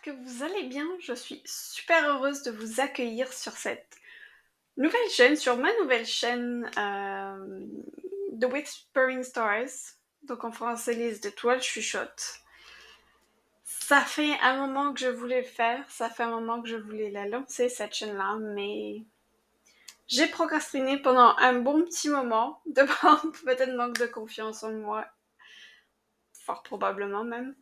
que vous allez bien. Je suis super heureuse de vous accueillir sur cette nouvelle chaîne, sur ma nouvelle chaîne The Whispering Stars. Donc en français, les étoiles chuchotent. Ça fait un moment que je voulais le faire, ça fait un moment que je voulais la lancer, cette chaîne-là, mais j'ai procrastiné pendant un bon petit moment, de peut-être manque de confiance en moi, fort probablement même.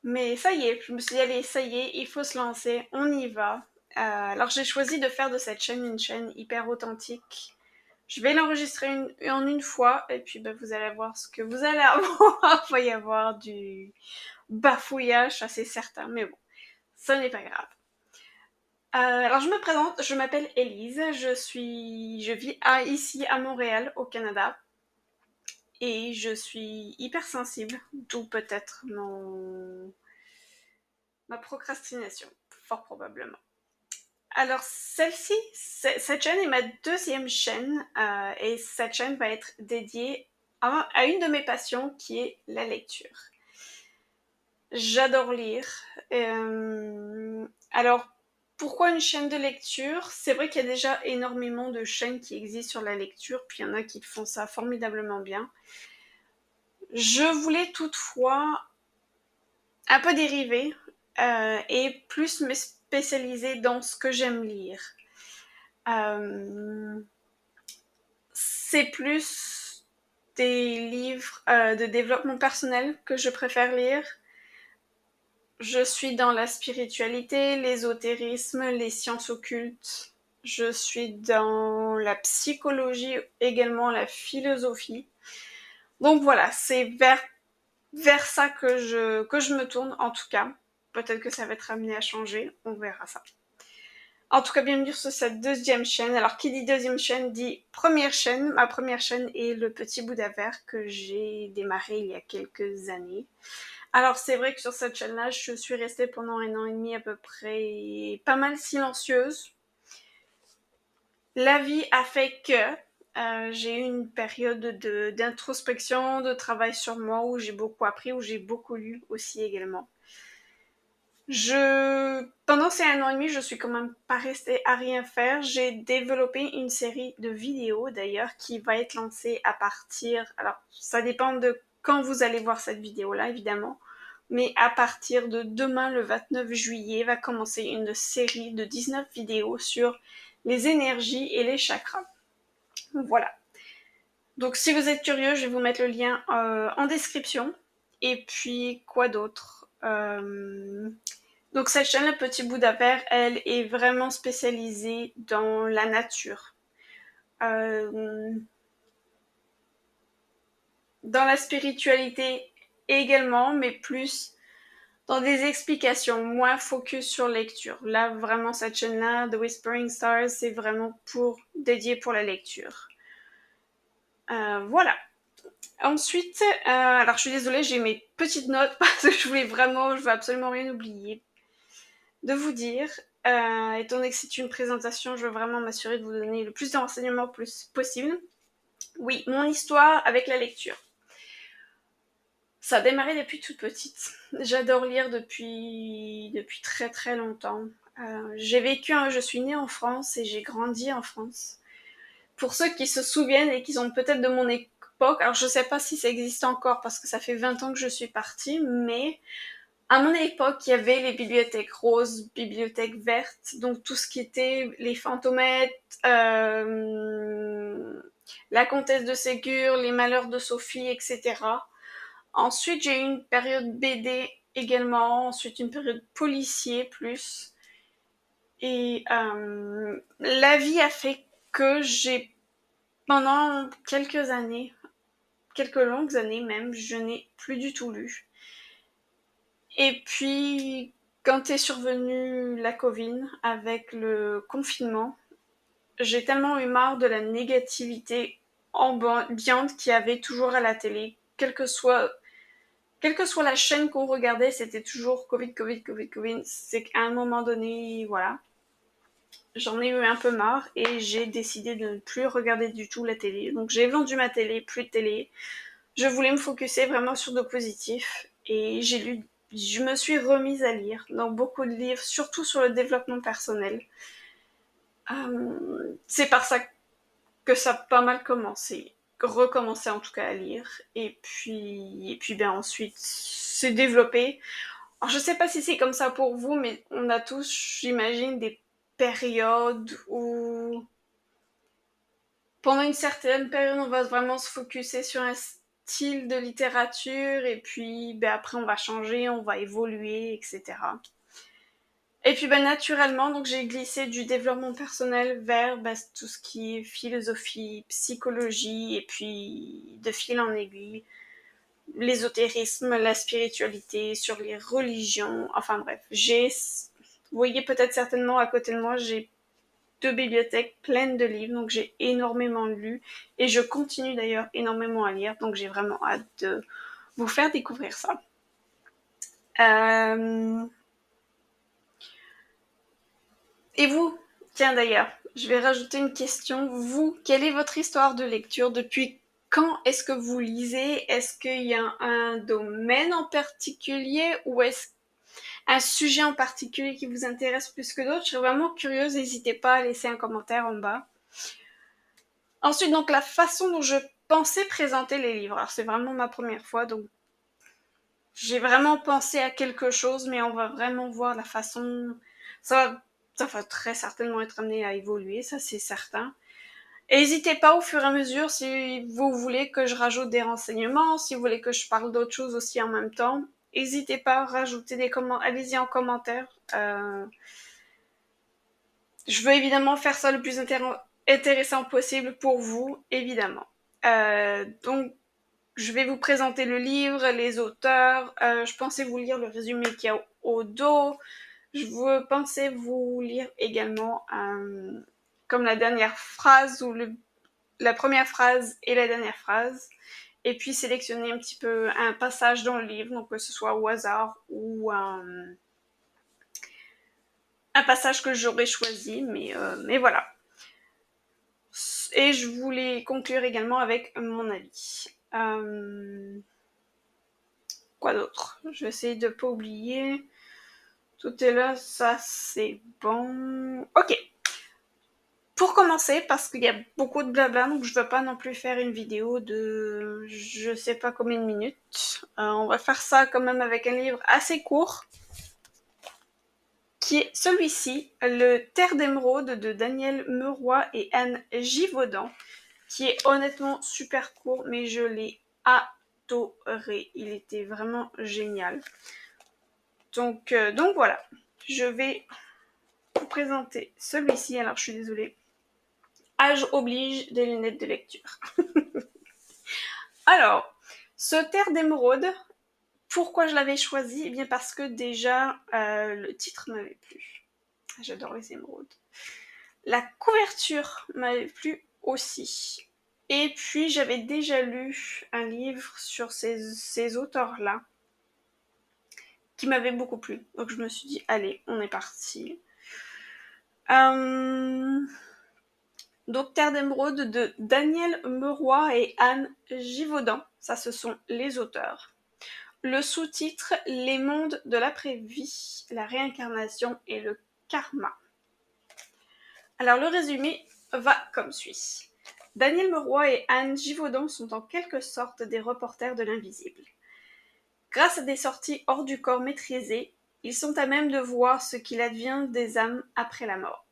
Mais ça y est, je me suis dit, allez, ça y est, il faut se lancer, on y va. Alors j'ai choisi de faire de cette chaîne une chaîne hyper authentique. Je vais l'enregistrer en une fois, et puis ben, vous allez voir ce que vous allez avoir. Il va y avoir du bafouillage, ça c'est certain, mais bon, ça n'est pas grave. Alors je me présente, je m'appelle Élise, je vis ici à Montréal, au Canada, et je suis hyper sensible, d'où peut-être ma procrastination, fort probablement. Alors, cette chaîne est ma deuxième chaîne et cette chaîne va être dédiée à une de mes passions qui est la lecture. J'adore lire. Alors, pourquoi une chaîne de lecture? C'est vrai qu'il y a déjà énormément de chaînes qui existent sur la lecture, puis il y en a qui font ça formidablement bien. Je voulais toutefois un peu dériver et plus me spécialiser dans ce que j'aime lire. C'est plus des livres de développement personnel que je préfère lire. Je suis dans la spiritualité, l'ésotérisme, les sciences occultes. Je suis dans la psychologie, également la philosophie. Donc voilà, c'est vers ça que je me tourne en tout cas. Peut-être que ça va être amené à changer, on verra ça. En tout cas, bienvenue sur cette deuxième chaîne. Alors, qui dit deuxième chaîne dit première chaîne. Ma première chaîne est le petit Bouddha vert que j'ai démarré il y a quelques années. Alors, c'est vrai que sur cette chaîne-là, je suis restée pendant 1 an et demi à peu près pas mal silencieuse. La vie a fait que j'ai eu une période d'introspection, de travail sur moi où j'ai beaucoup appris, où j'ai beaucoup lu aussi également. Pendant ces 1 an et demi, je suis quand même pas restée à rien faire. J'ai développé une série de vidéos d'ailleurs qui va être lancée à partir... Alors, ça dépend de quand vous allez voir cette vidéo-là, évidemment. Mais à partir de demain, le 29 juillet, va commencer une série de 19 vidéos sur les énergies et les chakras. Voilà. Donc, si vous êtes curieux, je vais vous mettre le lien en description. Et puis, quoi d'autre Donc cette chaîne, le Petit Bouddha vert, elle est vraiment spécialisée dans la nature. Dans la spiritualité également, mais plus dans des explications, moins focus sur lecture. Là, vraiment, cette chaîne-là, The Whispering Stars, c'est vraiment dédié pour la lecture. Voilà. Ensuite, alors je suis désolée, j'ai mes petites notes parce que je veux absolument rien oublier de vous dire. Étant donné que c'est une présentation, je veux vraiment m'assurer de vous donner le plus de renseignements possible. Oui, mon histoire avec la lecture. Ça a démarré depuis toute petite. J'adore lire depuis très très longtemps. Je suis née en France et j'ai grandi en France. Pour ceux qui se souviennent et qui sont peut-être de mon époque, alors je sais pas si ça existe encore parce que ça fait 20 ans que je suis partie, mais à mon époque, il y avait les bibliothèques roses, bibliothèques vertes, donc tout ce qui était les Fantomettes, la Comtesse de Ségur, les Malheurs de Sophie, etc. Ensuite, j'ai eu une période BD également, ensuite une période policier plus. Et la vie a fait que pendant quelques années, quelques longues années même, je n'ai plus du tout lu. Et puis, quand est survenue la Covid avec le confinement, j'ai tellement eu marre de la négativité ambiante qu'il y avait toujours à la télé. Quelle que soit la chaîne qu'on regardait, c'était toujours Covid, Covid, Covid, Covid. C'est qu'à un moment donné, voilà, j'en ai eu un peu marre et j'ai décidé de ne plus regarder du tout la télé. Donc j'ai vendu ma télé, plus de télé. Je voulais me focuser vraiment sur le positif et j'ai lu je me suis remise à lire, donc beaucoup de livres, surtout sur le développement personnel. C'est par ça que ça a pas mal commencé, recommencé en tout cas à lire, et puis ben ensuite c'est développé. Alors je sais pas si c'est comme ça pour vous, mais on a tous, j'imagine, des périodes où pendant une certaine période on va vraiment se focuser sur un style de littérature, et puis ben après on va changer, on va évoluer, etc. Et puis ben, naturellement, donc j'ai glissé du développement personnel vers tout ce qui est philosophie, psychologie, et puis de fil en aiguille, l'ésotérisme, la spiritualité, sur les religions, enfin bref. Vous voyez peut-être certainement à côté de moi, j'ai 2 bibliothèques pleines de livres, donc j'ai énormément lu, et je continue d'ailleurs énormément à lire, donc j'ai vraiment hâte de vous faire découvrir ça. Euh, Et vous? Tiens d'ailleurs, je vais rajouter une question. Vous, quelle est votre histoire de lecture? Depuis quand est-ce que vous lisez? Est-ce qu'il y a un domaine en particulier, ou est-ce un sujet en particulier qui vous intéresse plus que d'autres? Je serais vraiment curieuse, n'hésitez pas à laisser un commentaire en bas. Ensuite, donc la façon dont je pensais présenter les livres. Alors c'est vraiment ma première fois, donc j'ai vraiment pensé à quelque chose, mais on va vraiment voir la façon. Ça va, ça va très certainement être amené à évoluer, ça c'est certain. Et n'hésitez pas au fur et à mesure, si vous voulez que je rajoute des renseignements, si vous voulez que je parle d'autres choses aussi en même temps, n'hésitez pas à rajouter des commentaires, allez-y en commentaire. Je veux évidemment faire ça le plus intéressant possible pour vous, évidemment. Donc, je vais vous présenter le livre, les auteurs. Je pensais vous lire le résumé qu'il y a au dos. Je pensais vous lire également comme la dernière phrase, ou la première phrase et la dernière phrase. Et puis sélectionner un petit peu un passage dans le livre, donc que ce soit au hasard ou un passage que j'aurais choisi, mais voilà. Et je voulais conclure également avec mon avis. Quoi d'autre? Je vais essayer de ne pas oublier. Tout est là, ça c'est bon. Ok. Pour commencer, parce qu'il y a beaucoup de blabla, donc je ne veux pas non plus faire une vidéo de je sais pas combien de minutes. On va faire ça quand même avec un livre assez court, qui est celui-ci, Le Terre d'émeraude de Daniel Meroy et Anne Givaudan, qui est honnêtement super court, mais je l'ai adoré. Il était vraiment génial. Donc voilà, je vais vous présenter celui-ci. Alors je suis désolée. Âge oblige, des lunettes de lecture. Alors, ce Terre d'émeraude, pourquoi je l'avais choisi? Eh bien parce que déjà, le titre m'avait plu. J'adore les émeraudes. La couverture m'avait plu aussi. Et puis, j'avais déjà lu un livre sur ces auteurs-là qui m'avait beaucoup plu. Donc, je me suis dit, allez, on est parti. Donc, Terre d'émeraude de Daniel Meroy et Anne Givaudan. Ça, ce sont les auteurs. Le sous-titre, Les mondes de l'après-vie, la réincarnation et le karma. Alors, le résumé va comme suit. Daniel Meroy et Anne Givaudan sont en quelque sorte des reporters de l'invisible. Grâce à des sorties hors du corps maîtrisées, ils sont à même de voir ce qu'il advient des âmes après la mort.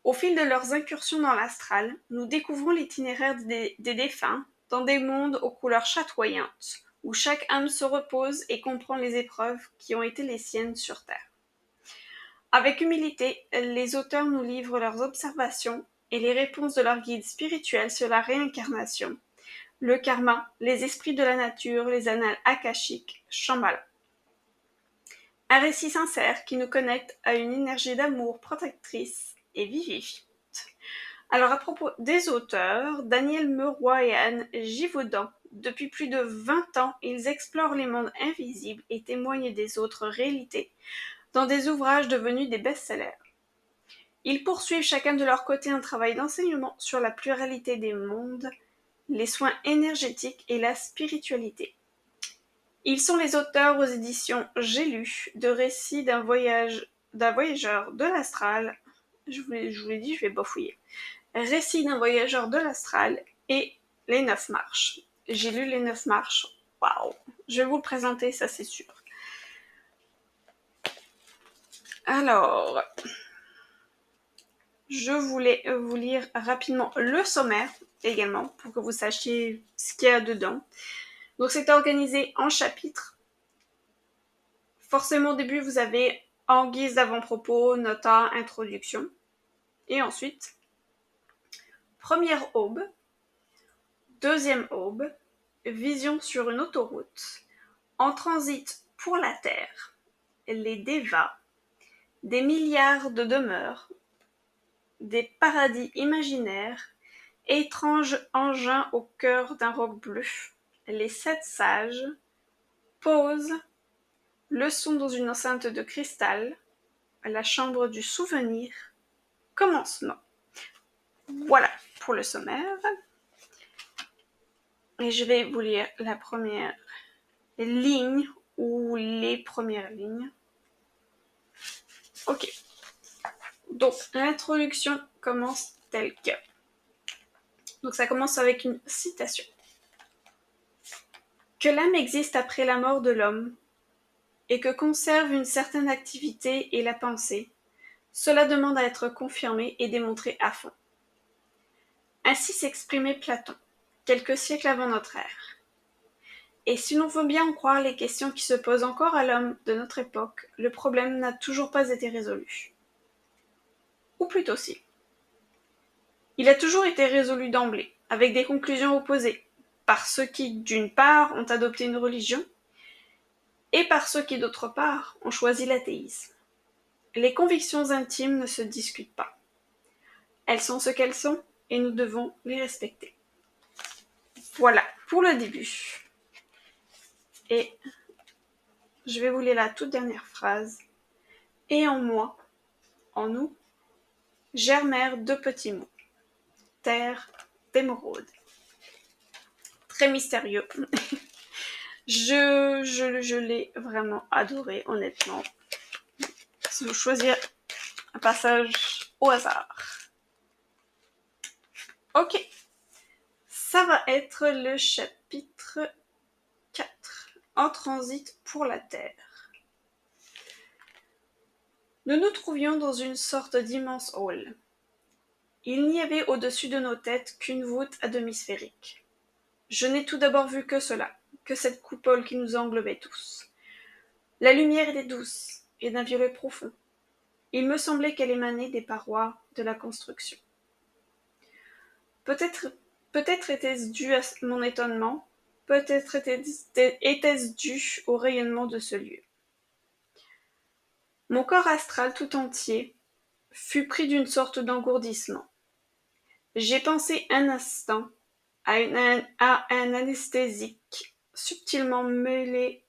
Au fil de leurs incursions dans l'astral, nous découvrons l'itinéraire des défunts dans des mondes aux couleurs chatoyantes, où chaque âme se repose et comprend les épreuves qui ont été les siennes sur Terre. Avec humilité, les auteurs nous livrent leurs observations et les réponses de leurs guides spirituels sur la réincarnation, le karma, les esprits de la nature, les annales akashiques, Shambhala. Un récit sincère qui nous connecte à une énergie d'amour protectrice et vivifiante. Alors à propos des auteurs, Daniel Meroy et Anne Givaudan, depuis plus de 20 ans, ils explorent les mondes invisibles et témoignent des autres réalités dans des ouvrages devenus des best-sellers. Ils poursuivent chacun de leur côté un travail d'enseignement sur la pluralité des mondes, les soins énergétiques et la spiritualité. Ils sont les auteurs aux éditions J'ai lu de récits d'un voyageur de l'astral. Je vous l'ai dit, je vais bafouiller. Récit d'un voyageur de l'astral et les 9 marches. J'ai lu les 9 marches. Waouh! Je vais vous le présenter, ça c'est sûr. Alors, je voulais vous lire rapidement le sommaire également pour que vous sachiez ce qu'il y a dedans. Donc c'est organisé en chapitres. Forcément au début vous avez en guise d'avant-propos, nota, introduction. Et ensuite, première aube, deuxième aube, vision sur une autoroute, en transit pour la Terre, les Devas, des milliards de demeures, des paradis imaginaires, étrange engin au cœur d'un roc bleu, les 7 sages, pause, leçon dans une enceinte de cristal, la chambre du souvenir, commencement. Voilà pour le sommaire. Et je vais vous lire la première ligne ou les premières lignes. Ok. Donc, l'introduction commence telle que. Donc, ça commence avec une citation. Que l'âme existe après la mort de l'homme et que conserve une certaine activité et la pensée, cela demande à être confirmé et démontré à fond. Ainsi s'exprimait Platon, quelques siècles avant notre ère. Et si l'on veut bien en croire les questions qui se posent encore à l'homme de notre époque, le problème n'a toujours pas été résolu. Ou plutôt si. Il a toujours été résolu d'emblée, avec des conclusions opposées, par ceux qui, d'une part, ont adopté une religion, et par ceux qui, d'autre part, ont choisi l'athéisme. Les convictions intimes ne se discutent pas. Elles sont ce qu'elles sont, et nous devons les respecter. Voilà, pour le début. Et je vais vous lire la toute dernière phrase. Et en moi, en nous, germèrent 2 petits mots. Terre d'émeraude. Très mystérieux. Je l'ai vraiment adoré, honnêtement. Je vais choisir un passage au hasard. Ok. Ça va être le chapitre 4. En transit pour la Terre. Nous nous trouvions dans une sorte d'immense hall. Il n'y avait au-dessus de nos têtes qu'une voûte à demi sphérique. Je n'ai tout d'abord vu que cela, que cette coupole qui nous englobait tous. La lumière était douce et d'un violet profond. Il me semblait qu'elle émanait des parois de la construction. Peut-être était-ce dû à mon étonnement, peut-être était-ce dû au rayonnement de ce lieu. Mon corps astral tout entier fut pris d'une sorte d'engourdissement. J'ai pensé un instant à un anesthésique subtilement mêlé.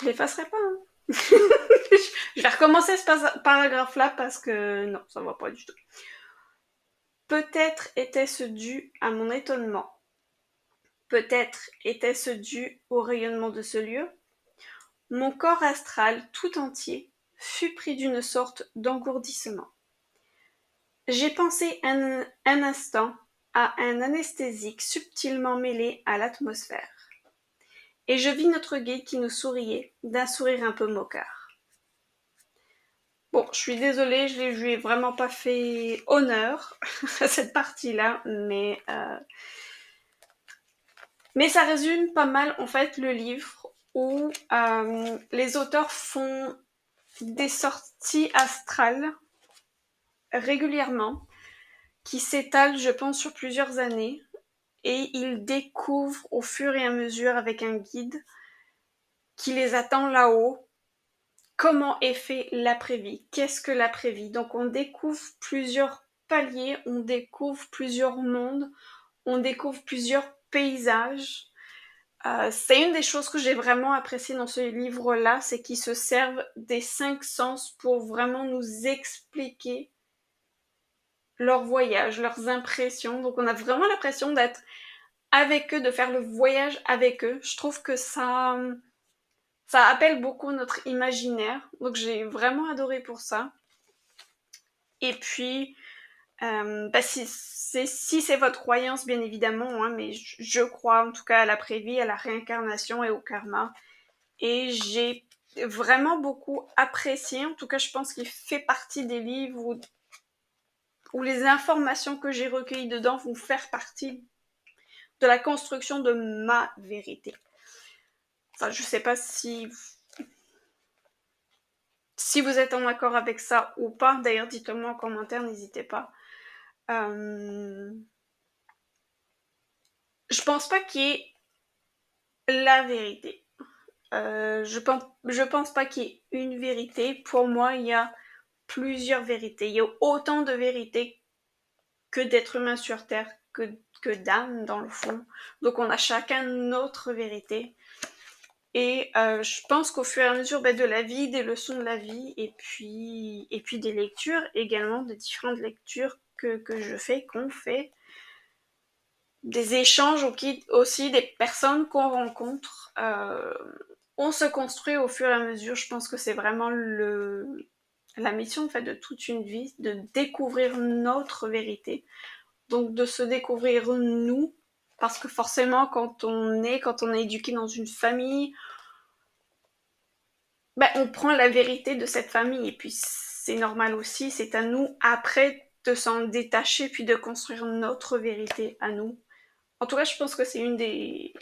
Je l'effacerai pas, hein. Je vais recommencer ce paragraphe-là parce que non, ça va pas du tout. Peut-être était-ce dû à mon étonnement. Peut-être était-ce dû au rayonnement de ce lieu. Mon corps astral tout entier fut pris d'une sorte d'engourdissement. J'ai pensé un instant à un anesthésique subtilement mêlé à l'atmosphère. Et je vis notre guide qui nous souriait, d'un sourire un peu moqueur. Bon, je suis désolée, je lui ai vraiment pas fait honneur à cette partie-là, mais ça résume pas mal en fait le livre où les auteurs font des sorties astrales régulièrement qui s'étalent, je pense, sur plusieurs années et ils découvrent au fur et à mesure avec un guide qui les attend là-haut comment est fait l'après-vie, qu'est-ce que l'après-vie. Donc on découvre plusieurs paliers, on découvre plusieurs mondes, on découvre plusieurs paysages. C'est une des choses que j'ai vraiment appréciées dans ce livre-là, c'est qu'ils se servent des 5 sens pour vraiment nous expliquer leur voyage, leurs impressions. Donc on a vraiment l'impression d'être avec eux, de faire le voyage avec eux. Je trouve que ça appelle beaucoup notre imaginaire. Donc j'ai vraiment adoré pour ça. Et puis, si c'est votre croyance, bien évidemment, hein, mais je crois en tout cas à l'après-vie, à la réincarnation et au karma. Et j'ai vraiment beaucoup apprécié, en tout cas je pense qu'il fait partie des livres où les informations que j'ai recueillies dedans vont faire partie de la construction de ma vérité. Enfin, je sais pas si vous êtes en accord avec ça ou pas. D'ailleurs, dites-le moi en commentaire, n'hésitez pas. Je pense pas qu'il y ait la vérité. Je pense pas qu'il y ait une vérité. Pour moi, il y a plusieurs vérités. Il y a autant de vérités que d'êtres humains sur Terre, que d'âmes dans le fond. Donc on a chacun notre vérité. Et je pense qu'au fur et à mesure de la vie, des leçons de la vie, et puis des lectures également, de différentes lectures que je fais, qu'on fait, des échanges aussi, des personnes qu'on rencontre, on se construit au fur et à mesure. Je pense que c'est vraiment la mission en fait, de toute une vie, de découvrir notre vérité. Donc de se découvrir nous, parce que forcément quand on est éduqué dans une famille, on prend la vérité de cette famille, et puis c'est normal aussi, c'est à nous après de s'en détacher, puis de construire notre vérité à nous. En tout cas, je pense que c'est un des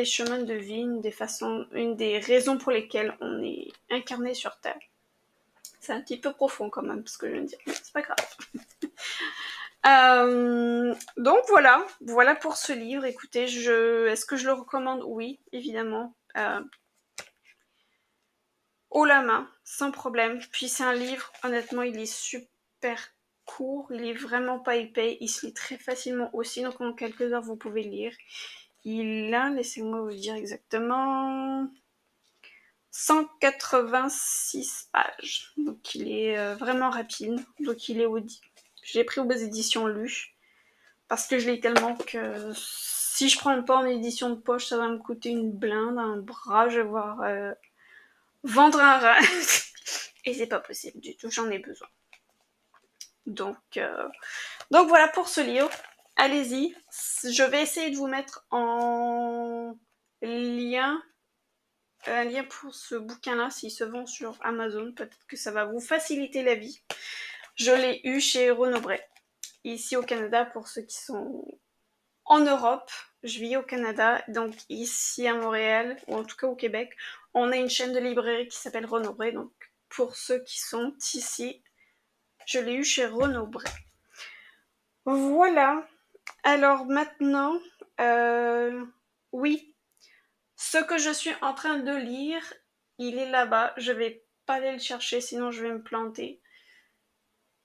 chemins de vie, une des raisons pour lesquelles on est incarné sur Terre. C'est un petit peu profond quand même, ce que je viens de dire, mais c'est pas grave. Donc voilà pour ce livre. Écoutez, est-ce que je le recommande? Oui, évidemment. Haut la main, sans problème. Puis c'est un livre, honnêtement, il est super court, il est vraiment pas épais, il se lit très facilement aussi, donc en quelques heures vous pouvez le lire. Il a, laissez-moi vous dire exactement, 186 pages. Donc il est vraiment rapide. Donc il est je l'ai pris aux éditions Lu. Parce que je l'ai tellement que si je prends pas en édition de poche, ça va me coûter une blinde, un bras, je vais voir vendre un rein. Et c'est pas possible du tout, j'en ai besoin. Donc voilà pour ce livre. Allez-y. Je vais essayer de vous mettre en lien un lien pour ce bouquin-là s'il se vend sur Amazon. Peut-être que ça va vous faciliter la vie. Je l'ai eu chez Renaud Bray, ici au Canada pour ceux qui sont en Europe. Je vis au Canada, donc ici à Montréal, ou en tout cas au Québec, on a une chaîne de librairie qui s'appelle Renaud Bray. Donc pour ceux qui sont ici, je l'ai eu chez Renaud Bray. Voilà. Alors maintenant, oui, ce que je suis en train de lire, il est là-bas. Je vais pas aller le chercher, sinon je vais me planter.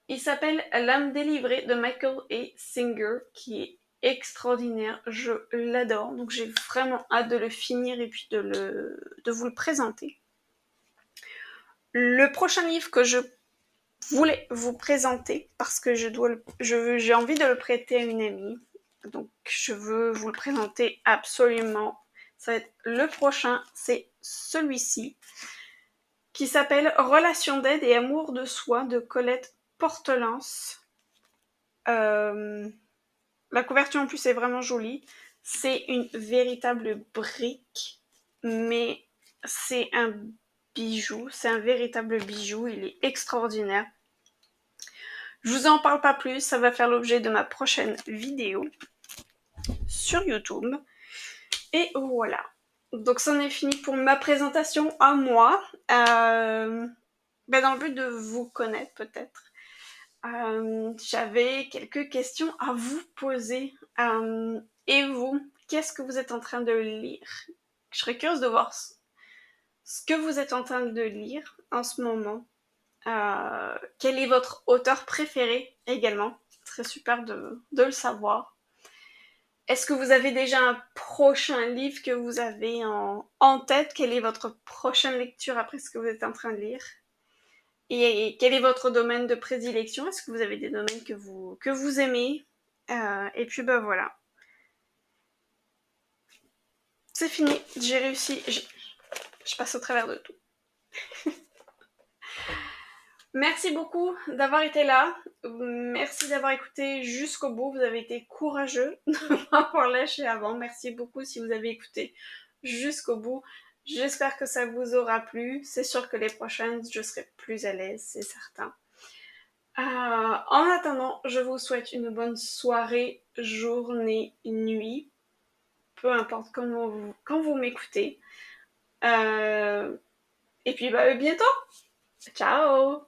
Il s'appelle L'âme délivrée de Michael A. Singer, qui est extraordinaire. Je l'adore. Donc j'ai vraiment hâte de le finir et puis de vous le présenter. Le prochain livre que je voulais vous présenter, parce que j'ai envie de le prêter à une amie. Donc je veux vous le présenter absolument. Ça va être le prochain, c'est celui-ci, qui s'appelle Relation d'aide et amour de soi de Colette Portelance. La couverture en plus est vraiment jolie. C'est une véritable brique, mais c'est un bijou, c'est un véritable bijou, il est extraordinaire. Je vous en parle pas plus, ça va faire l'objet de ma prochaine vidéo sur YouTube. Et voilà. Donc c'en est fini pour ma présentation à moi. Dans le but de vous connaître peut-être. J'avais quelques questions à vous poser. Et vous, qu'est-ce que vous êtes en train de lire? Je serais curieuse de voir ce que vous êtes en train de lire en ce moment. Quel est votre auteur préféré également? Ce serait super de le savoir. Est-ce que vous avez déjà un prochain livre que vous avez en tête? Quelle est votre prochaine lecture après ce que vous êtes en train de lire? Et quel est votre domaine de prédilection? Est-ce que vous avez des domaines que vous aimez? Et puis voilà. c'est fini, j'ai réussi, je passe au travers de tout. Merci beaucoup d'avoir été là. Merci d'avoir écouté jusqu'au bout. Vous avez été courageux de m'avoir lâché avant. Merci beaucoup si vous avez écouté jusqu'au bout. J'espère que ça vous aura plu. C'est sûr que les prochaines, je serai plus à l'aise, c'est certain. En attendant, je vous souhaite une bonne soirée, journée, nuit, peu importe quand vous m'écoutez. Et puis, à bientôt. Ciao!